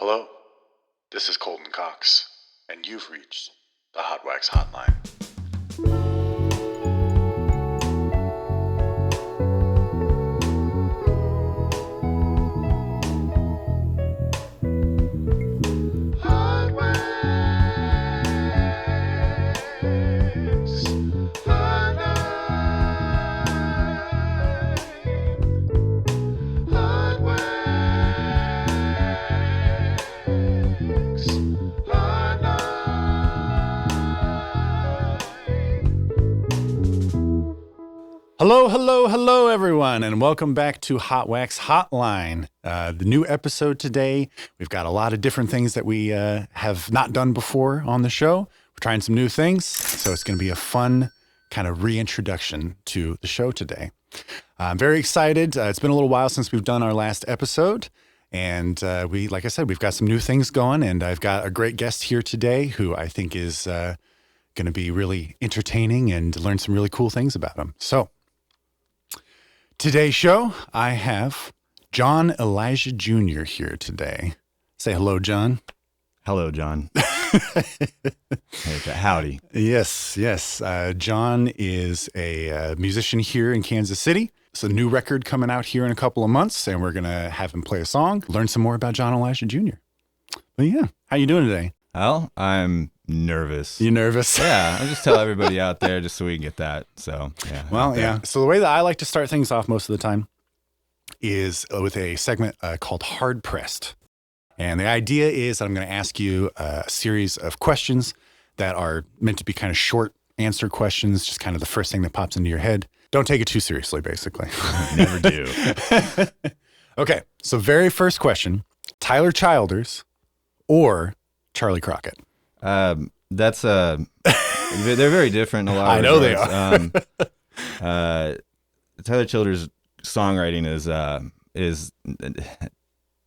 Hello, this is Colton Cox, and you've reached the Hot Wax Hotline. Hot Wax Hotline. Hot Wax Hotline. Hello, everyone, and welcome back to Hot Wax Hotline. The new episode today, we've got a lot of different things that we have not done before on the show. We're trying some new things, so it's going to be a fun kind of reintroduction to the show today. I'm very excited. It's been a little while since we've done our last episode, and like I said, we've got some new things going, and I've got a great guest here today who I think is going to be really entertaining and learn some really cool things about him. So, today's show, I have John Elijah Jr. here today. Say hello, John. Hello, John. Hey, howdy. Yes. John is a musician here in Kansas City. It's a new record coming out here in a couple of months, and we're going to have him play a song, learn some more about John Elijah Jr. But yeah, how you doing today? Well, I'm nervous. You nervous? Yeah, I'll just tell everybody out there just so we can get that. So, yeah. Well, yeah. So the way that I like to start things off most of the time is with a segment called Hard Pressed. And the idea is that I'm going to ask you a series of questions that are meant to be kind of short answer questions, just kind of the first thing that pops into your head. Don't take it too seriously, basically. Never do. Okay, so very first question, Tyler Childers or Charlie Crockett? That's they're very different in a lot of I know regards. they are. Tyler Childers' songwriting is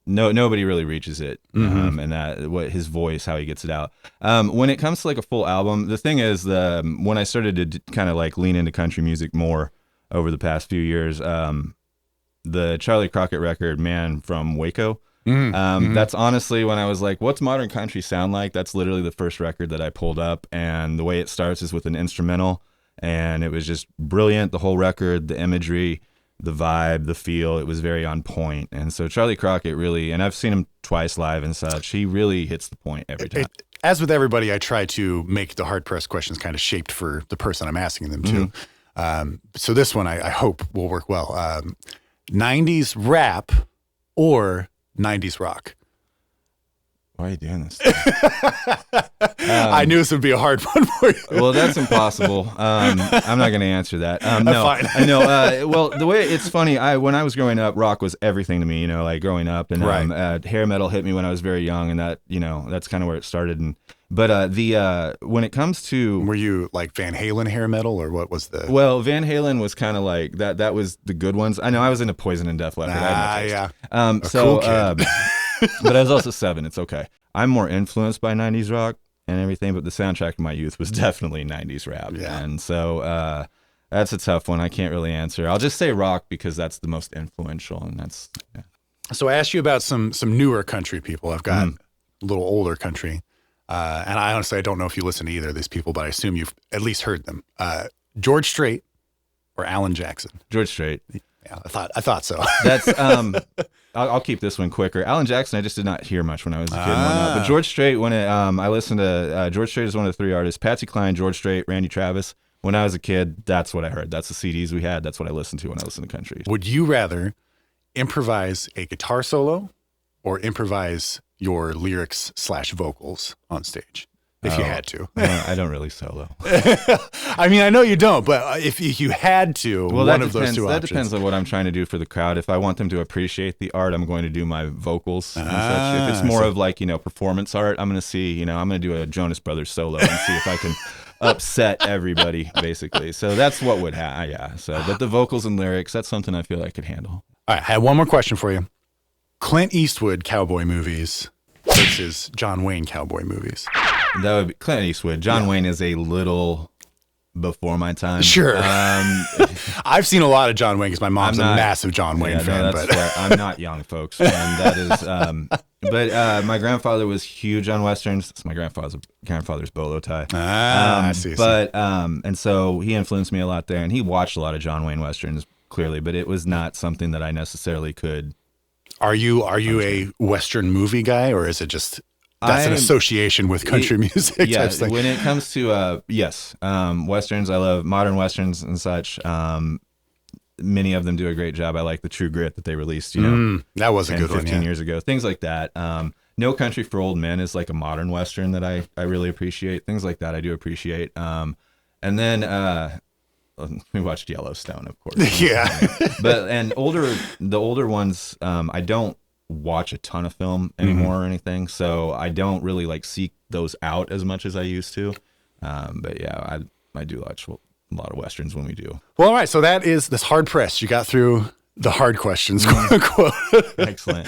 nobody really reaches it, and that what his voice, how he gets it out. When it comes to like a full album, the thing is, when I started to kind of like lean into country music more over the past few years, the Charlie Crockett record, Man from Waco. That's honestly when I was like, what's modern country sound like? That's literally the first record that I pulled up, and the way it starts is with an instrumental, and it was just brilliant. The whole record, the imagery, the vibe, the feel, it was very on point. And so Charlie Crockett really, and I've seen him twice live and such, he really hits the point every time. As with everybody, I try to make the hard pressed questions kind of shaped for the person I'm asking them to. So this one I hope will work well. 90s rap or 90s rock? Why are you doing this? I knew this would be a hard one for you. Well, that's impossible. I'm not going to answer that. No, fine. I know. Well, the way it's funny, when I was growing up, rock was everything to me. Like growing up, and right. Hair metal hit me when I was very young, and that that's kind of where it started. But when it comes to, were you like Van Halen hair metal, or what was the? Well, Van Halen was kind of like that. That was the good ones. I know I was into Poison and Def Leppard. Yeah. So, cool kid. But I was also 7. It's okay. I'm more influenced by 90s rock and everything, but the soundtrack of my youth was definitely 90s rap. Yeah. And so that's a tough one. I can't really answer. I'll just say rock because that's the most influential, and that's. Yeah. So I asked you about some newer country people. I've got a little older country. And I honestly, I don't know if you listen to either of these people, but I assume you've at least heard them. George Strait or Alan Jackson? George Strait. Yeah, I thought so. That's I'll keep this one quicker. Alan Jackson, I just did not hear much when I was a kid and whatnot. But George Strait, when I listened to George Strait is one of the 3 artists: Patsy Cline, George Strait, Randy Travis. When I was a kid, that's what I heard. That's the CDs we had. That's what I listened to when I listened to country. Would you rather improvise a guitar solo or improvise your lyrics / vocals on stage? If you had to. I don't really solo. I mean, I know you don't, but if you had to, well, one of those two options. That depends on what I'm trying to do for the crowd. If I want them to appreciate the art, I'm going to do my vocals and such. If it's more of like, performance art, I'm going to see, I'm going to do a Jonas Brothers solo and see if I can upset everybody, basically. So that's what would happen. Yeah. So, but the vocals and lyrics, that's something I feel I could handle. All right. I have one more question for you. Clint Eastwood cowboy movies versus John Wayne cowboy movies. That would be Clint Eastwood. John Wayne is a little before my time. Sure. I've seen a lot of John Wayne because my mom's a massive John Wayne fan. No, that's fair. I'm not young, folks. And that is, But my grandfather was huge on Westerns. It's my grandfather's bolo tie. I see. But and so he influenced me a lot there, and he watched a lot of John Wayne Westerns, clearly, but it was not something that I necessarily could. Are you a Western movie guy, or is it just that's an association with country music? Yeah, type thing? When it comes to yes, Westerns, I love modern Westerns and such. Many of them do a great job. I like the True Grit that they released, that was a 10, good 15 one, years ago. Things like that. No Country for Old Men is like a modern Western that I really appreciate. Things like that I do appreciate. And then we watched Yellowstone, of course. Yeah. And the older ones, I don't watch a ton of film anymore or anything, so I don't really like seek those out as much as I used to. But yeah, I do watch a lot of Westerns when we do. Well, all right. So that's hard pressed. You got through the hard questions, quote unquote. Excellent.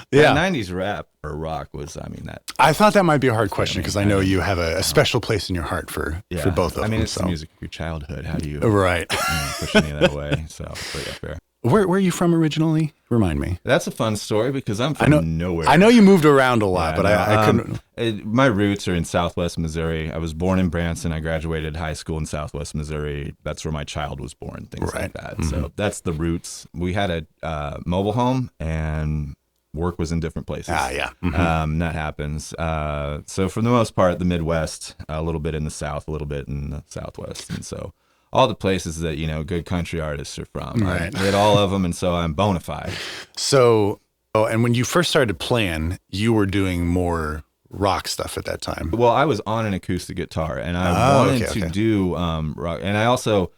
Yeah. 90s rap or rock was, that. I thought that might be a hard question because I know you have a special place in your heart for both of them. It's the music of your childhood. How do you right push any of that away? So, but yeah, fair. Where are you from originally? Remind me. That's a fun story because I'm from nowhere. I know you moved around a lot, but I couldn't. My roots are in Southwest Missouri. I was born in Branson. I graduated high school in Southwest Missouri. That's where my child was born, things like that. Mm-hmm. So that's the roots. We had a mobile home, and work was in different places. Yeah. Mm-hmm. That happens. So for the most part, the Midwest, a little bit in the South, a little bit in the Southwest. And so all the places that, good country artists are from. Right. I did all of them, and so I'm bona fide. So, and when you first started playing, you were doing more rock stuff at that time. Well, I was on an acoustic guitar, and I wanted to do rock. And I also,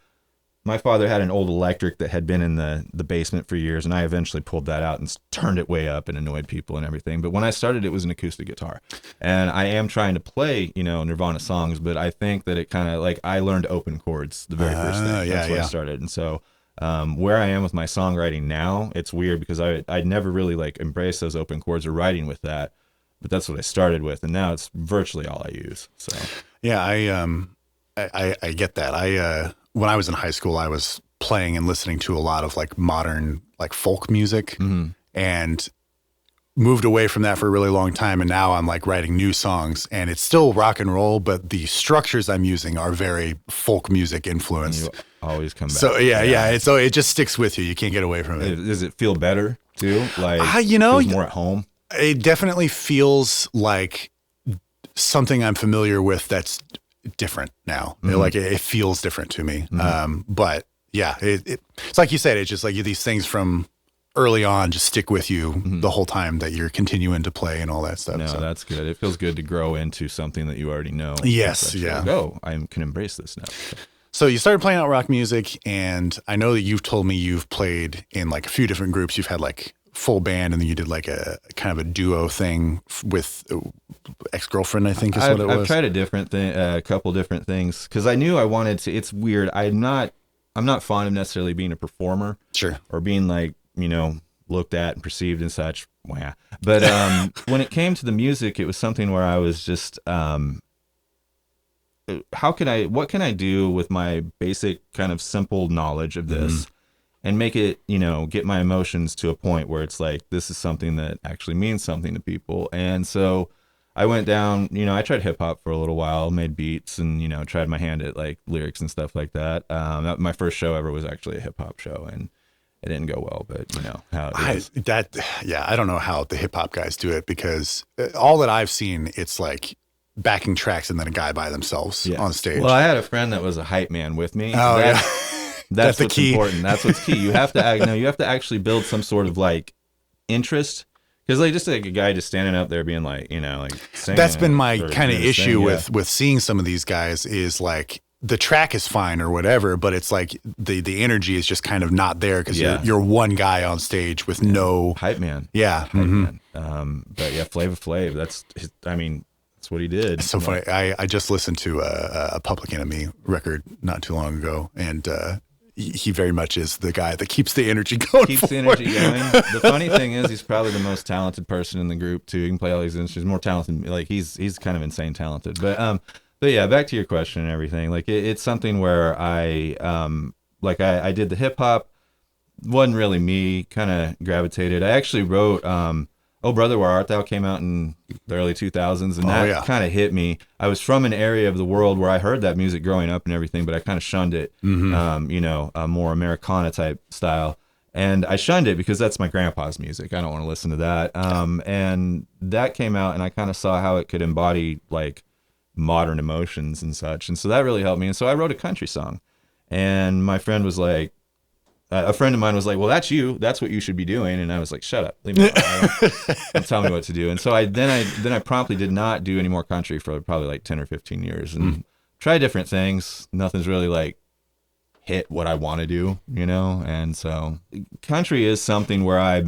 my father had an old electric that had been in the basement for years, and I eventually pulled that out and turned it way up and annoyed people and everything. But when I started, it was an acoustic guitar. And I am trying to play, Nirvana songs, but I think that it kind of, like, I learned open chords the very first thing. That's where I started. And so where I am with my songwriting now, it's weird because I'd never really, like, embraced those open chords or writing with that. But that's what I started with, and now it's virtually all I use. So yeah, I get that. When I was in high school, I was playing and listening to a lot of like modern, like folk music, and moved away from that for a really long time. And now I'm like writing new songs, and it's still rock and roll, but the structures I'm using are very folk music influenced. And you always come back. So yeah. It just sticks with you. You can't get away from it. Does it feel better too? Like, feels more at home? It definitely feels like something I'm familiar with that's different now. Like it feels different to me. But yeah, it's like you said, it's just like these things from early on just stick with you the whole time that you're continuing to play and all that stuff. No, so that's good. It feels good to grow into something that you already know. Yes, yeah. I can embrace this now. So you started playing out rock music, and I know that you've told me you've played in like a few different groups. You've had like full band, and then you did like a kind of a duo thing with ex-girlfriend, I think is what it was. I've tried a couple different things because I knew I wanted to. It's weird. I'm not fond of necessarily being a performer, sure, or being like looked at and perceived and such. Well, yeah. But when it came to the music, it was something where I was just, what can I do with my basic kind of simple knowledge of this? And make it, get my emotions to a point where it's like, this is something that actually means something to people. And so I went down, I tried hip hop for a little while, made beats and, tried my hand at like lyrics and stuff like that. My first show ever was actually a hip hop show, and it didn't go well, but how it is. I don't know how the hip hop guys do it, because all that I've seen, it's like backing tracks and then a guy by themselves on stage. Well, I had a friend that was a hype man with me. Oh, yeah. That's the what's key. Important. That's what's key. You have to you have to actually build some sort of like interest, because like just like a guy just standing up there being like like singing. That's been my kind of issue with seeing some of these guys is like the track is fine or whatever, but it's like the energy is just kind of not there because you're one guy on stage with no hype man. Yeah, hype man. But yeah, Flava Flav. That's what he did. It's so funny. I just listened to a Public Enemy record not too long ago, and he very much is the guy that keeps the energy going. The funny thing is, he's probably the most talented person in the group too. He can play all these instruments, more talented. Like he's kind of insane talented. But yeah, back to your question and everything. Like it's something where I did the hip hop. Wasn't really me. Kind of gravitated. I actually wrote Oh Brother, Where Art Thou came out in the early 2000s, and that kind of hit me. I was from an area of the world where I heard that music growing up and everything, but I kind of shunned it, a more Americana type style. And I shunned it because that's my grandpa's music. I don't want to listen to that. And that came out, and I kind of saw how it could embody like modern emotions and such. And so that really helped me. And so I wrote a country song, and my friend was like, a friend of mine was like, well, that's you. That's what you should be doing. And I was like, shut up. Leave me alone. Don't tell me what to do. And so I promptly did not do any more country for probably like 10 or 15 years and try different things. Nothing's really like hit what I want to do, And so country is something where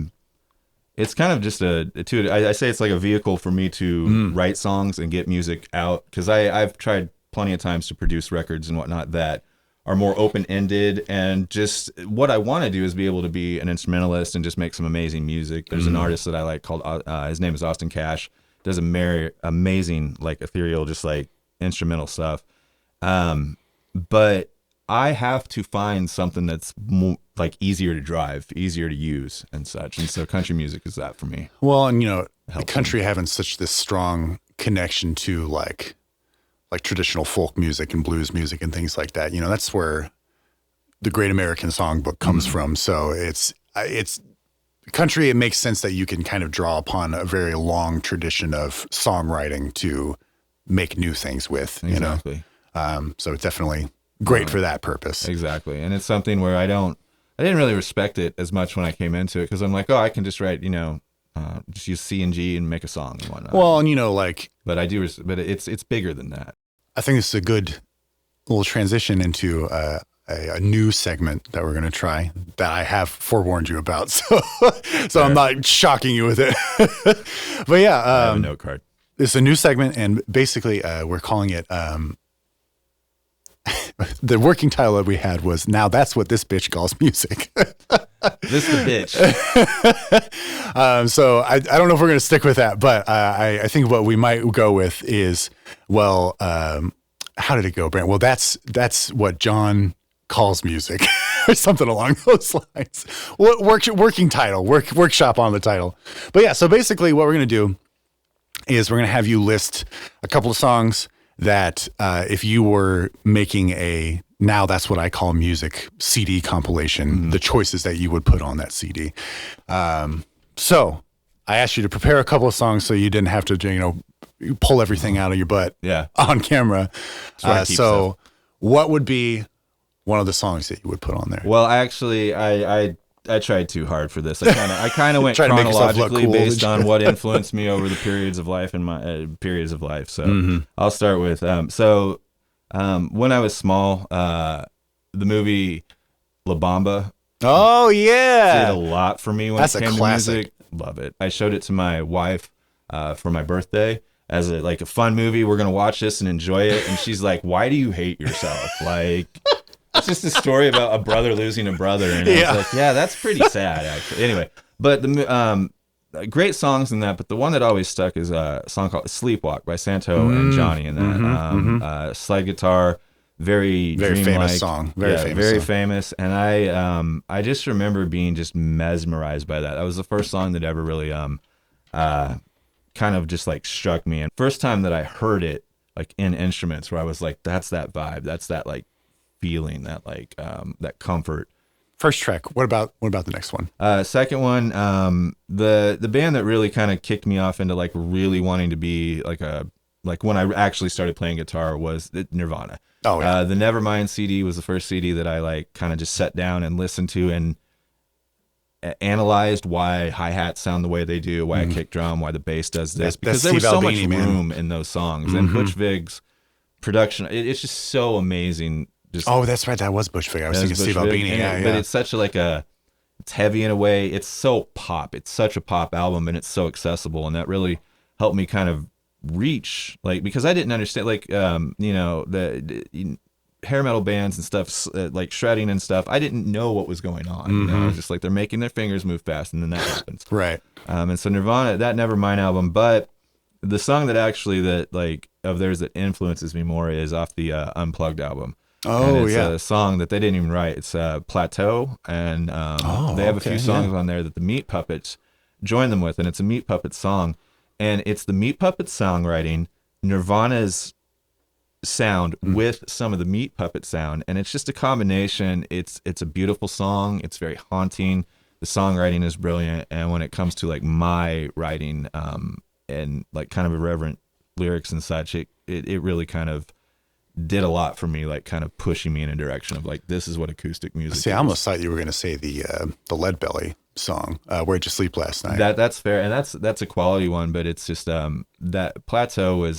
it's kind of just I say it's like a vehicle for me to write songs and get music out. Cause I've tried plenty of times to produce records and whatnot that are more open-ended, and just what I want to do is be able to be an instrumentalist and just make some amazing music. There's an artist that I like called, his name is Austin Cash, does amazing, like ethereal, just like instrumental stuff. But I have to find something that's more, like easier to drive, easier to use and such. And so country music is that for me. Well, and the country having such this strong connection to like traditional folk music and blues music and things like that. That's where the Great American Songbook comes from. So it's country. It makes sense that you can kind of draw upon a very long tradition of songwriting to make new things with, Exactly. So it's definitely great for that purpose. Exactly. And it's something where I didn't really respect it as much when I came into it. Cause I'm like, I can just write, just use C and G and make a song and whatnot. Well, and but but it's bigger than that. I think this is a good little transition into a new segment that we're going to try that I have forewarned you about. So I'm not shocking you with it. But yeah. I have a note card. It's a new segment, and basically we're calling it, the working title that we had was, Now That's What This Bitch Calls Music. This the bitch. So I don't know if we're going to stick with that, but I think what we might go with is, how did it go, Brent? Well, that's what John calls music, or something along those lines. Working title, workshop on the title. But yeah, so basically what we're going to do is we're going to have you list a couple of songs that if you were making a Now That's What I Call Music CD compilation, the choices that you would put on that CD. So I asked you to prepare a couple of songs so you didn't have to, pull everything out of your butt on camera. So what would be one of the songs that you would put on there? Well, actually, I tried too hard for this. I kind of went chronologically based on what influenced me over the periods of life and my periods of life. So I'll start with when I was small, the movie La Bamba. Oh yeah, did a lot for me when That's it came a to classic. music. Love it. I showed it to my wife for my birthday as a fun movie. We're gonna watch this and enjoy it. And she's like, "Why do you hate yourself?" Like, it's just a story about a brother losing a brother. And I was like, yeah, that's pretty sad, actually. Anyway, but the great songs in that, but the one that always stuck is a song called Sleepwalk by Santo and Johnny in that. Slide guitar, very famous song. Very famous. And I just remember being just mesmerized by that. That was the first song that ever really kind of just like struck me. And first time that I heard it like in instruments, where I was like, that's that vibe. That's that like feeling, that like that comfort. First track. What about the next one? Second one, the band that really kind of kicked me off into like really wanting to be like when I actually started playing guitar was Nirvana. Oh yeah. The Nevermind CD was the first CD that I like kind of just sat down and listened to and analyzed why hi-hats sound the way they do, why a kick drum, why the bass does this, because there was so much room in those songs. And Butch Vig's production, it's just so amazing. That's right. That was Butch Vig. I was thinking Steve Albini. But it's such it's heavy in a way. It's so pop. It's such a pop album, and it's so accessible. And that really helped me kind of reach, like, because I didn't understand, like, the hair metal bands and stuff, like shredding and stuff. I didn't know what was going on. I was just like, they're making their fingers move fast, and then that happens. Right. And so Nirvana, that Nevermind album, but the song of theirs that influences me more is off the Unplugged album. Oh, and it's yeah. a song that they didn't even write. It's Plateau, and they have a few songs on there that the Meat Puppets joined them with, and it's a Meat Puppets song, and it's the Meat Puppets songwriting, Nirvana's sound with some of the Meat Puppet sound, and it's just a combination. It's a beautiful song. It's very haunting. The songwriting is brilliant, and when it comes to like my writing, and like kind of irreverent lyrics and such, it really kind of did a lot for me, like kind of pushing me in a direction of like, this is what acoustic music is. I almost thought you were going to say the Lead Belly song, Where'd You Sleep Last Night? That's fair, and that's a quality one, but it's just that Plateau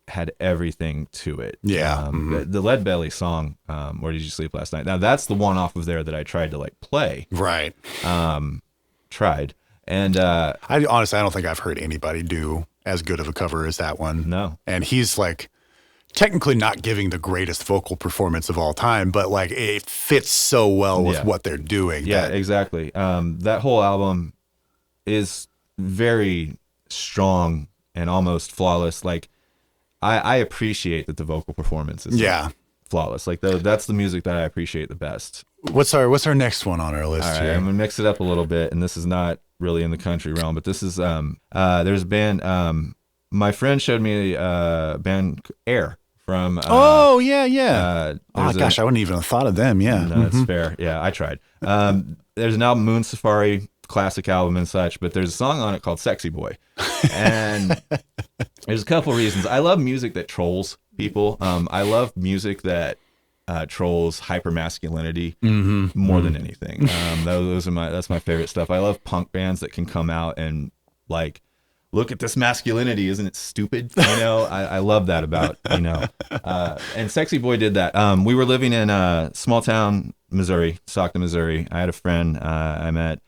had everything to it. Yeah. The Lead Belly song, Where Did You Sleep Last Night? Now that's the one off of there that I tried to like play. Right. Tried. And I honestly, I don't think I've heard anybody do as good of a cover as that one. No. And he's like technically not giving the greatest vocal performance of all time, but like it fits so well with what they're doing. Yeah, exactly. That whole album is very strong and almost flawless. Like I appreciate that the vocal performance is flawless. Like that's the music that I appreciate the best. What's our next one on our list here? I'm gonna mix it up a little bit, and this is not really in the country realm, but this is there's a band. My friend showed me a band, Air, from I wouldn't even have thought of them. Yeah, no, that's fair. Yeah, I tried. There's an album, Moon Safari, classic album and such, but there's a song on it called Sexy Boy, and there's a couple reasons. I love music that trolls people. I love music that trolls hypermasculinity more than anything. That's my favorite stuff. I love punk bands that can come out and like, look at this masculinity, isn't it stupid? You know, I love that about, you know. And Sexy Boy did that. We were living in a small town, Missouri, Stockton, Missouri. I had a friend I met,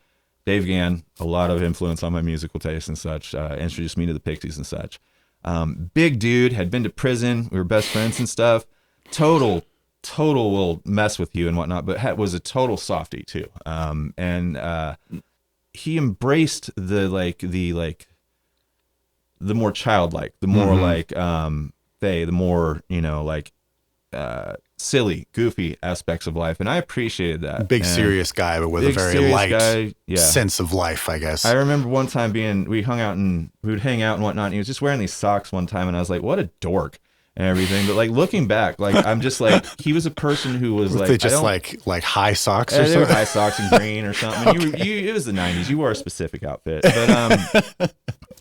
Dave Gann, a lot of influence on my musical taste and such, introduced me to the Pixies and such. Big dude, had been to prison. We were best friends and stuff. Total will mess with you and whatnot, but was a total softie too. And he embraced the more childlike, the more the more, you know, like silly, goofy aspects of life, and I appreciated that. Big serious guy, but with a very light sense of life, I guess. I remember one time we hung out and we would hang out and whatnot, and he was just wearing these socks one time, and I was like, what a dork. And everything, but like looking back, like I'm just like, he was a person who was like, they just like high socks or they something? were high socks and green or something. Okay. It was the 90s. You wore a specific outfit, but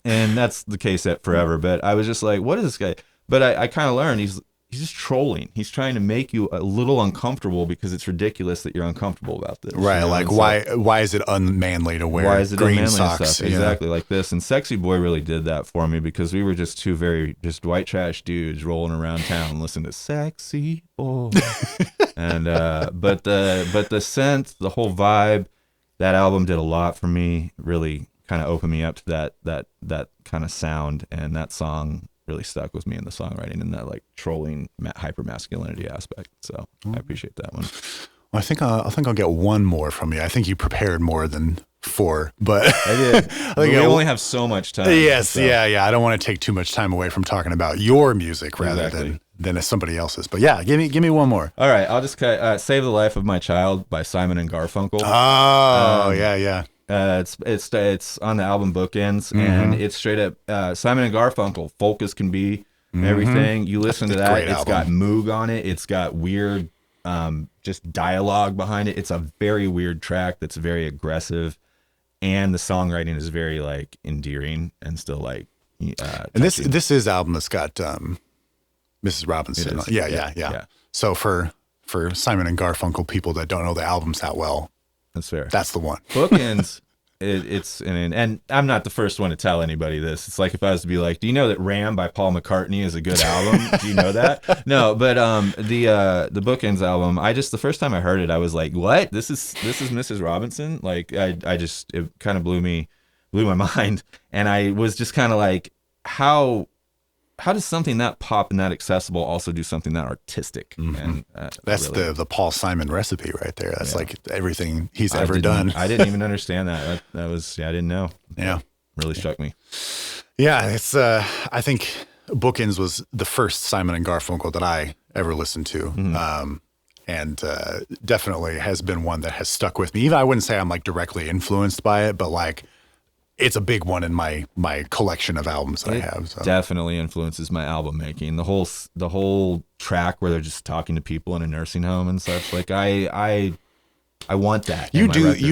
and that's the case at forever. But I was just like, what is this guy? But I kind of learned he's just trolling. He's trying to make you a little uncomfortable because it's ridiculous that you're uncomfortable about this. Right. You know? Like, why is it unmanly to wear green socks? Exactly, like this. And Sexy Boy really did that for me because we were just two very just white trash dudes rolling around town listening to Sexy Boy. And but the synth, the whole vibe, that album did a lot for me. Really kind of opened me up to that kind of sound, and that song really stuck with me in the songwriting and that like trolling hyper masculinity aspect. So I appreciate that one. Well, I think I'll get one more from you. I think you prepared more than 4, but I did. We only have so much time. Yes, so. Yeah. I don't want to take too much time away from talking about your music rather than somebody else's. But yeah, give me one more. All right, I'll just Save the Life of My Child by Simon and Garfunkel. Oh, yeah. It's on the album Bookends, and it's straight up Simon and Garfunkel, folk as can be, and everything. You listen to that, it's got Moog on it, it's got weird just dialogue behind it. It's a very weird track that's very aggressive, and the songwriting is very like endearing and still like and this is album that's got Mrs. Robinson on. Yeah. So for Simon and Garfunkel people that don't know the albums that well, that's fair. That's the one. Bookends. And I'm not the first one to tell anybody this. It's like if I was to be like, do you know that Ram by Paul McCartney is a good album? Do you know that? No, but the Bookends album, the first time I heard it, I was like, what? This is Mrs. Robinson? Like it kind of blew my mind, and I was just kind of like, how does something that pop and that accessible also do something that artistic? And that's really, the Paul Simon recipe right there. That's like everything he's ever done. I didn't even understand that. That was I didn't know. Yeah, really struck me. Yeah, it's I think Bookends was the first Simon and Garfunkel that I ever listened to, and definitely has been one that has stuck with me. Even I wouldn't say I'm like directly influenced by it, but like it's a big one in my collection of albums that I have. So. Definitely influences my album making. The whole track where they're just talking to people in a nursing home and such. Like I want that. You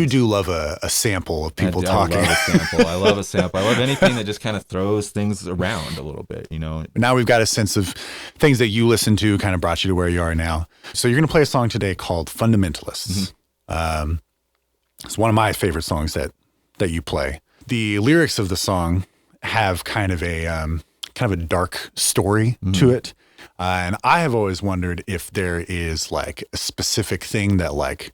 do love a sample of people talking. I love a sample. I love a sample. I love anything that just kind of throws things around a little bit, you know. Now we've got a sense of things that you listen to kind of brought you to where you are now. So you're going to play a song today called Fundamentalists. It's one of my favorite songs that you play. The lyrics of the song have kind of a dark story to it. And I have always wondered if there is like a specific thing that like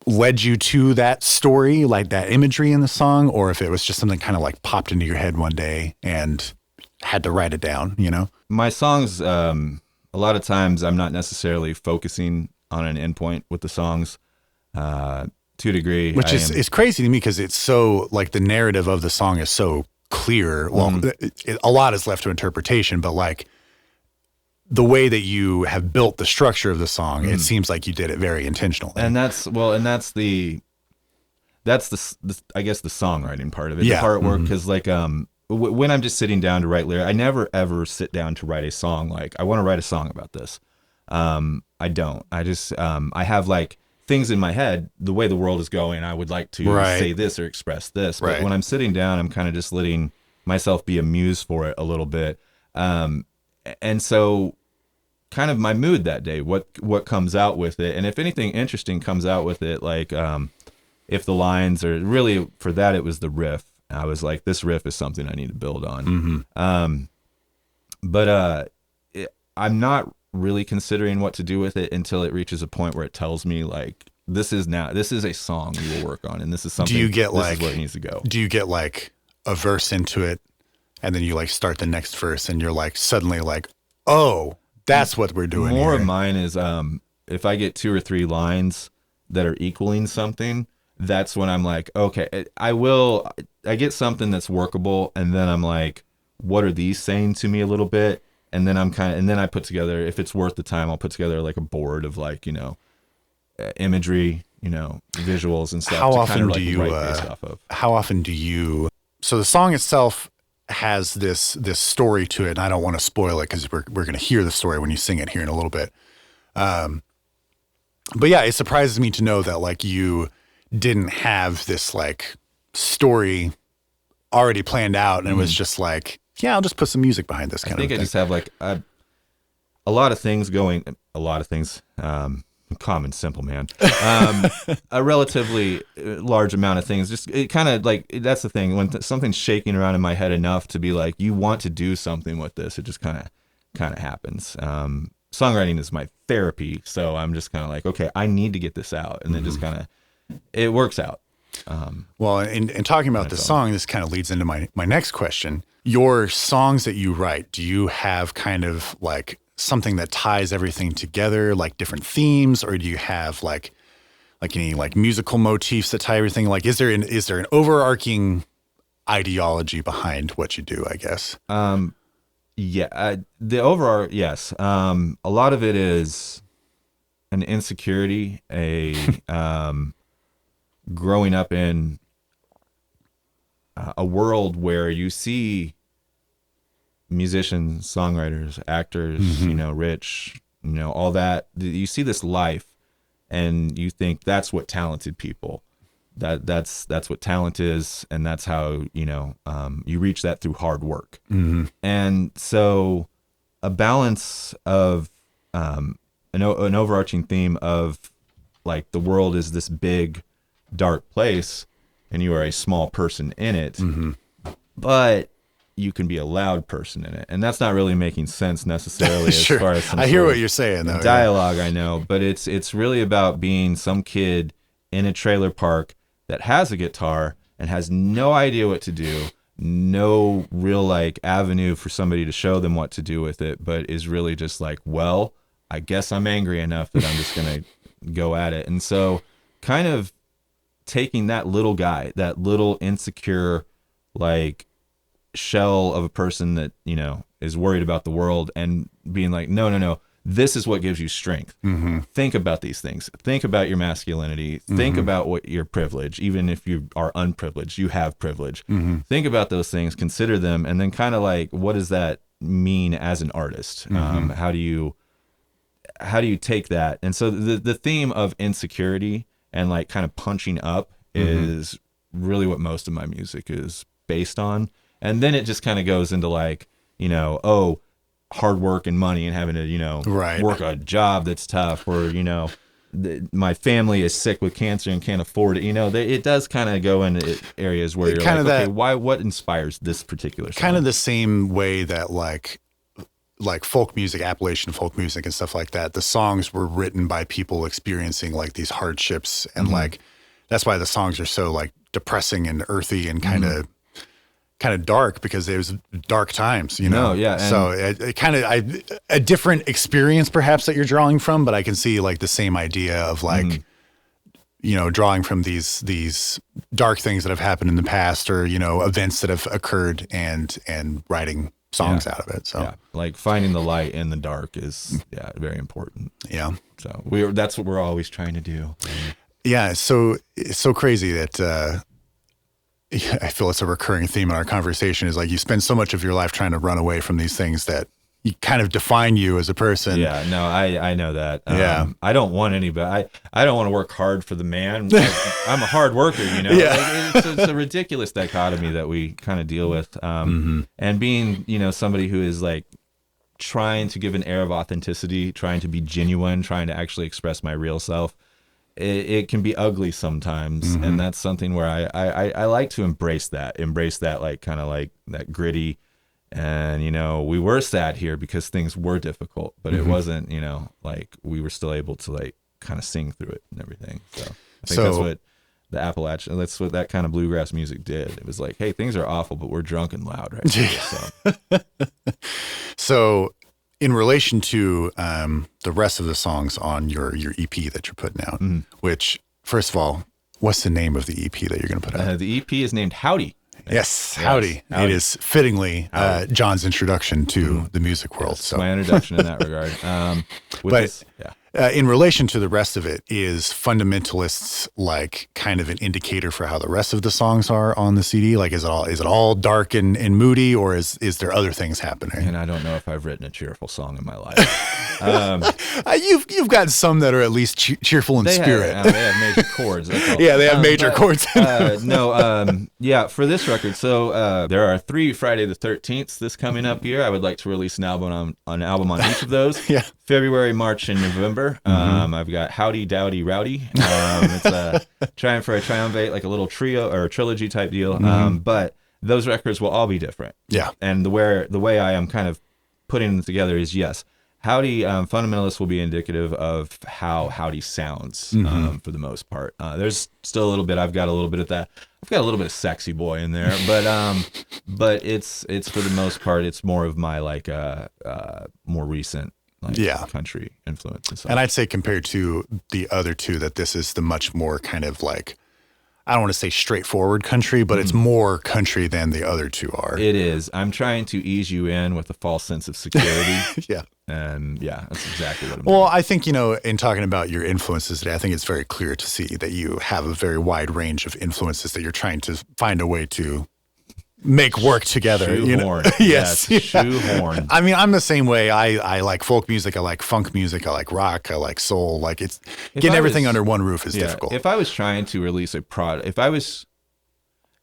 led you to that story, like that imagery in the song, or if it was just something kind of like popped into your head one day and had to write it down, you know? My songs, a lot of times I'm not necessarily focusing on an endpoint with the songs. To a degree, which is crazy to me because it's so like the narrative of the song is so clear. Well, a lot is left to interpretation, but like the way that you have built the structure of the song, it seems like you did it very intentionally. And that's the I guess the songwriting part of it, the part where because like when I'm just sitting down to write lyrics, I never ever sit down to write a song like I want to write a song about this. I don't. I just I have like things in my head, the way the world is going, I would like to say this or express this. But when I'm sitting down, I'm kind of just letting myself be a muse for it a little bit. And so kind of my mood that day, what comes out with it. And if anything interesting comes out with it, like if the lines are really, for that, it was the riff. I was like, this riff is something I need to build on. But I'm not really considering what to do with it until it reaches a point where it tells me like this is a song you will work on and this is something. Do you get this like is where it needs to go? Do you get like a verse into it and then you like start the next verse and you're like suddenly like, oh, that's what we're doing more here. Of mine is if I get 2 or 3 lines that are equaling something, that's when I'm like, okay, I get something that's workable and then I'm like, what are these saying to me a little bit? And then and then I put together, if it's worth the time, I'll put together like a board of like, you know, imagery, you know, visuals and stuff. How to often kind of do like you, write based off of. How often do you, so the song itself has this story to it, and I don't want to spoil it because we're going to hear the story when you sing it here in a little bit. But yeah, it surprises me to know that like you didn't have this like story already planned out and it was just like, yeah, I'll just put some music behind this kind of thing. I think I just have like a lot of things going, common, simple, man. A relatively large amount of things. Just it kind of like, that's the thing. When something's shaking around in my head enough to be like, you want to do something with this, it just kind of happens. Songwriting is my therapy. So I'm just kind of like, okay, I need to get this out. And then just kind of, it works out. Well, in talking about the song, this kind of leads into my next question. Your songs that you write, do you have kind of like something that ties everything together, like different themes, or do you have like any like musical motifs that tie everything? Like, is there an overarching ideology behind what you do, I guess? The overall, yes. A lot of it is an insecurity, growing up in a world where you see musicians, songwriters, actors, you know, rich, you know, all that. You see this life and you think that's what talented people, that's what talent is. And that's how, you know, you reach that through hard work. And so a balance of an overarching theme of like the world is this big, dark place and you are a small person in it, but you can be a loud person in it. And that's not really making sense necessarily Sure. as far as some I hear what you're saying though. Dialogue, I know, but it's really about being some kid in a trailer park that has a guitar and has no idea what to do, no real like avenue for somebody to show them what to do with it, but is really just like, well, I guess I'm angry enough that I'm just going to go at it. And so kind of taking that little guy, that little insecure, like shell of a person that, you know, is worried about the world and being like, no, this is what gives you strength. Think about these things. Think about your masculinity. Think about what your privilege, even if you are unprivileged, you have privilege. Think about those things, consider them, and then kind of like, what does that mean as an artist? How do you take that? And so the theme of insecurity and like kind of punching up is really what most of my music is based on. And then it just kind of goes into like, hard work and money and having to, work a job that's tough, or, my family is sick with cancer and can't afford it. It does kind of go into areas where you're like, okay, what inspires this particular song? Kind of the same way that like folk music, Appalachian folk music and stuff like that, the songs were written by people experiencing like these hardships, and like that's why the songs are so like depressing and earthy and kind of dark, because it was dark times, No, yeah. So it kind of a different experience perhaps that you're drawing from, but I can see like the same idea of like, drawing from these dark things that have happened in the past, or, events that have occurred, and writing songs out of it. So like finding the light in the dark is very important. Yeah. So that's what we're always trying to do. Yeah. So it's so crazy that, I feel it's a recurring theme in our conversation, is like you spend so much of your life trying to run away from these things that you kind of define you as a person. Yeah, no, I know that. I don't want anybody. I don't want to work hard for the man. I'm a hard worker, Yeah. Like, it's a ridiculous dichotomy that we kind of deal with. And being, somebody who is like trying to give an air of authenticity, trying to be genuine, trying to actually express my real self. It can be ugly sometimes, and that's something where I like to embrace that like kind of like that gritty, and we were sad here because things were difficult, but it wasn't like we were still able to like kind of sing through it and everything. So I think that's what the Appalachian, that's what that kind of bluegrass music did. It was like, hey, things are awful, but we're drunk and loud right now. So in relation to the rest of the songs on your EP that you're putting out, which, first of all, what's the name of the EP that you're going to put out? The EP is named Howdy. Yes, Howdy. It is fittingly John's introduction to the music world. Yes, so my introduction in that regard. In relation to the rest of it, is Fundamentalists like kind of an indicator for how the rest of the songs are on the CD? Like, is it all dark and moody, or is there other things happening? And I don't know if I've written a cheerful song in my life. You've got some that are at least cheerful in spirit. They have major chords. Yeah, they have major chords. For this record. So there are 3 Friday the 13th this coming up year. I would like to release an album on each of those. Yeah. February, March, and November. I've got Howdy, Dowdy, Rowdy. It's trying for a triumvirate, like a little trio or a trilogy type deal. But those records will all be different. Yeah. And the way I am kind of putting them together is, yes, Howdy, Fundamentalists will be indicative of how Howdy sounds for the most part. There's still a little bit. I've got a little bit of that. I've got a little bit of sexy boy in there, but it's for the most part, it's more of my like more recent country influence and stuff. And I'd say compared to the other two, that this is the much more kind of like, I don't want to say straightforward country, but it's more country than the other two are. It is. I'm trying to ease you in with a false sense of security. Yeah. And that's exactly what I'm doing. Well, I think, in talking about your influences today, I think it's very clear to see that you have a very wide range of influences that you're trying to find a way to make work together. Shoehorn. Yes. Shoehorn. I mean, I'm the same way. I like folk music. I like funk music. I like rock. I like soul. Like getting everything under one roof is difficult. If I was trying to release a product,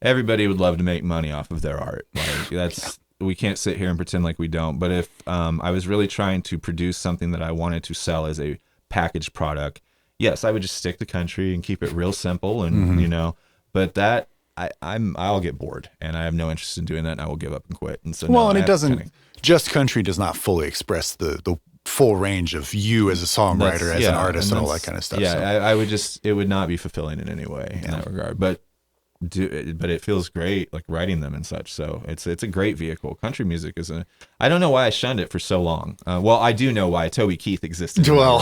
everybody would love to make money off of their art. Like we can't sit here and pretend like we don't. But if I was really trying to produce something that I wanted to sell as a packaged product, yes, I would just stick to country and keep it real simple, and but that. I'll get bored, and I have no interest in doing that, and I will give up and quit. And so, it doesn't. Just country does not fully express the full range of you as a songwriter, as an artist, and all that kind of stuff. Yeah, so. I would it would not be fulfilling in any way in that regard. But it feels great, like writing them and such. So it's a great vehicle. Country music is I don't know why I shunned it for so long. Well, I do know why. Toby Keith existed. Well,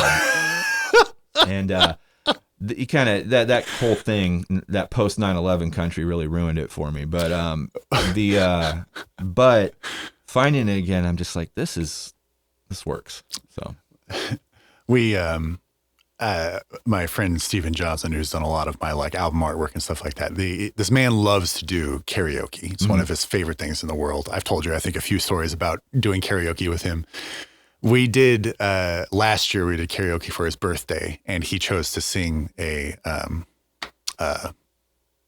and. You kind of that whole thing, that post 9/11 country really ruined it for me. But but finding it again, I'm just like, this works. So we my friend Steven Johnson, who's done a lot of my like album artwork and stuff like that. This man loves to do karaoke. It's one of his favorite things in the world. I've told you, I think, a few stories about doing karaoke with him. We did last year. We did karaoke for his birthday, and he chose to sing a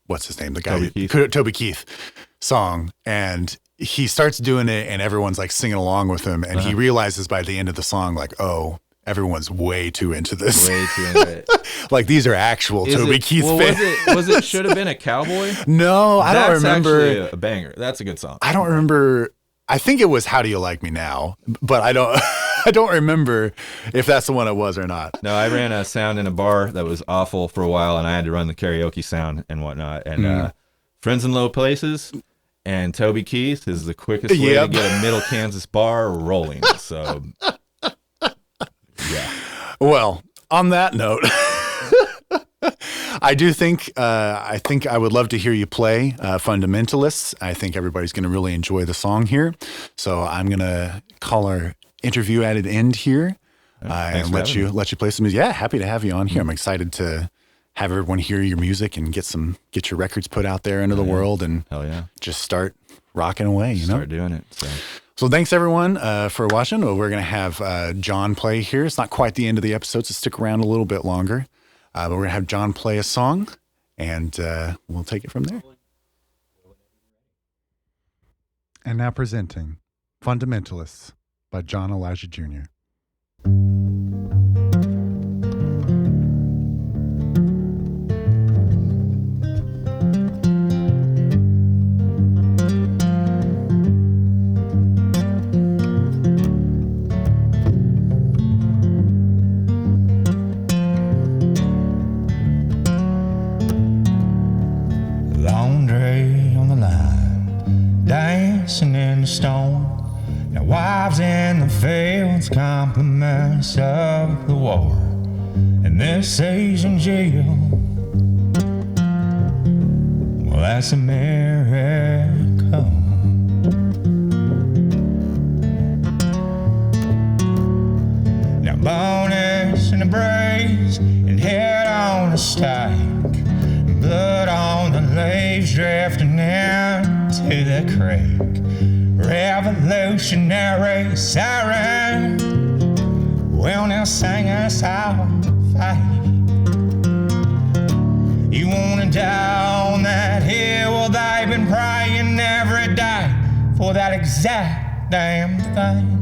what's his name? The guy Toby Keith song, and he starts doing it, and everyone's like singing along with him, and he realizes by the end of the song, like, oh, everyone's way too into this. Way too into it. Like these are actual Toby Keith fans. Was it Should Have Been a Cowboy? No, I don't remember. That's actually a banger. That's a good song. I don't remember. I think it was How Do You Like Me Now, but I don't I don't remember if that's the one it was or not. No, I ran a sound in a bar that was awful for a while, and I had to run the karaoke sound and whatnot. And Friends in Low Places and Toby Keith is the quickest way to get a Middle Kansas bar rolling. So, yeah. Well, on that note, I do think I would love to hear you play Fundamentalists. I think everybody's going to really enjoy the song here. So I'm going to call our interview at an end here and let you play some music. Yeah, happy to have you on here. I'm excited to have everyone hear your music and get your records put out there into the world and just start rocking away. Start doing it. So thanks everyone for watching. Well, we're going to have John play here. It's not quite the end of the episode, so stick around a little bit longer. But we're going to have John play a song, and we'll take it from there. And now presenting Fundamentalists by John Elijah Jr. In the storm, now wives in the fields, compliments of the war, and this Asian jail. Well, that's a miracle. Now bonus and a brace and head on a stake, blood on the leaves drifting into the creek. Revolutionary siren will now sing us our fight. You wanna down that hill? Well, they've been praying every day for that exact damn thing.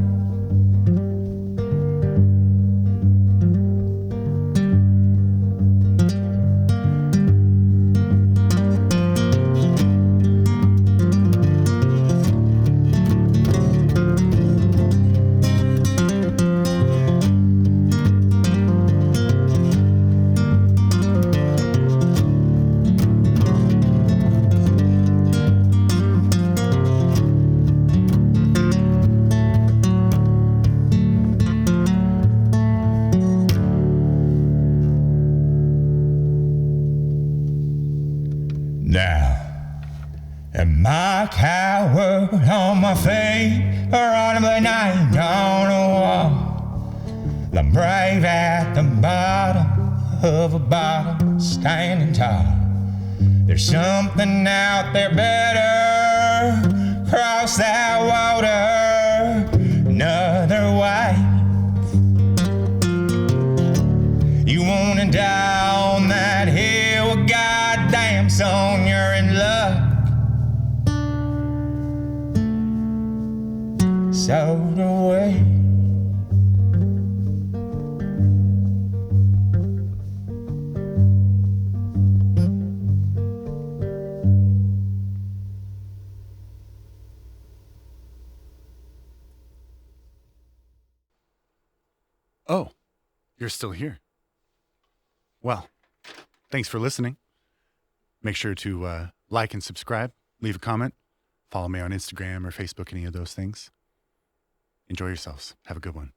My coward on my feet, running night on a wall. I'm brave at the bottom of a bottle, standing tall. There's something out there better, cross that water, another way. You wanna down that hill, goddamn son, you're in luck. So do we. Oh, you're still here. Well, thanks for listening. Make sure to like and subscribe, leave a comment, follow me on Instagram or Facebook, any of those things. Enjoy yourselves. Have a good one.